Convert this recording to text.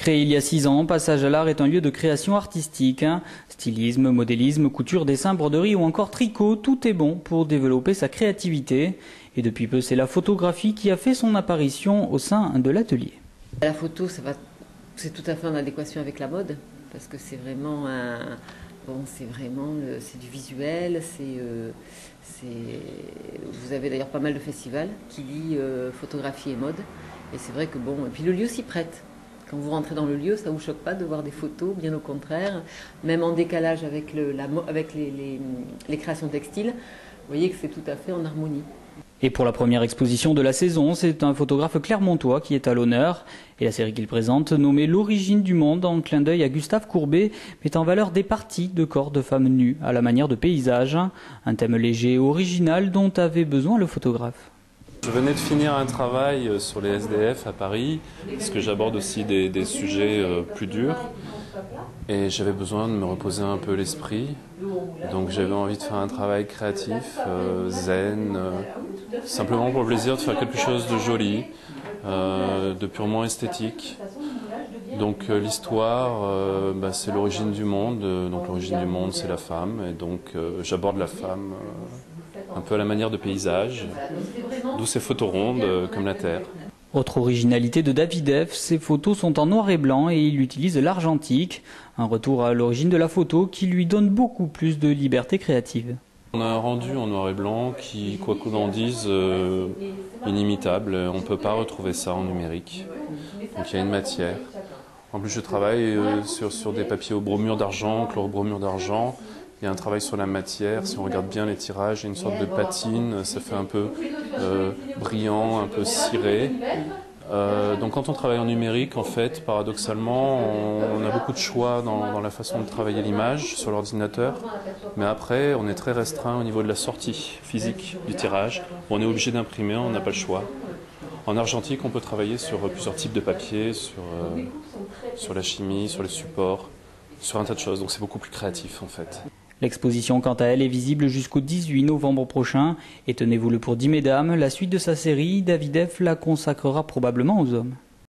Créé il y a 6 ans, Passage à l'art est un lieu de création artistique. Stylisme, modélisme, couture, dessin, broderie ou encore tricot, tout est bon pour développer sa créativité. Et depuis peu, c'est la photographie qui a fait son apparition au sein de l'atelier. La photo, c'est tout à fait en adéquation avec la mode, parce que c'est vraiment c'est du visuel, vous avez d'ailleurs pas mal de festivals qui lient photographie et mode, et c'est vrai que et puis le lieu s'y prête. Quand vous rentrez dans le lieu, ça ne vous choque pas de voir des photos, bien au contraire, même en décalage avec les créations textiles, vous voyez que c'est tout à fait en harmonie. Et pour la première exposition de la saison, c'est un photographe clermontois qui est à l'honneur. Et la série qu'il présente, nommée L'origine du monde, en clin d'œil à Gustave Courbet, met en valeur des parties de corps de femmes nues, à la manière de paysages. Un thème léger et original dont avait besoin le photographe. Je venais de finir un travail sur les SDF à Paris, parce que j'aborde aussi des sujets plus durs. Et j'avais besoin de me reposer un peu l'esprit. Donc j'avais envie de faire un travail créatif, zen, simplement pour le plaisir de faire quelque chose de joli, de purement esthétique. Donc l'histoire, c'est l'origine du monde. Donc l'origine du monde, c'est la femme. Et donc j'aborde la femme un peu à la manière de paysage, d'où ces photos rondes comme la Terre. Autre originalité de David F, ses photos sont en noir et blanc et il utilise l'argentique, un retour à l'origine de la photo qui lui donne beaucoup plus de liberté créative. On a un rendu en noir et blanc qui, quoi qu'on en dise, inimitable. On ne peut pas retrouver ça en numérique. Donc il y a une matière. En plus je travaille sur des papiers au bromure d'argent, chlorobromure d'argent. Il y a un travail sur la matière, si on regarde bien les tirages, il y a une sorte de patine, ça fait un peu brillant, un peu ciré. Donc quand on travaille en numérique, en fait, paradoxalement, on a beaucoup de choix dans la façon de travailler l'image sur l'ordinateur, mais après, on est très restreint au niveau de la sortie physique du tirage. On est obligé d'imprimer, on n'a pas le choix. En argentique, on peut travailler sur plusieurs types de papier, sur la chimie, sur les supports, sur un tas de choses, donc c'est beaucoup plus créatif en fait. L'exposition, quant à elle, est visible jusqu'au 18 novembre prochain. Et tenez-vous-le pour dit, mesdames, la suite de sa série, David F la consacrera probablement aux hommes.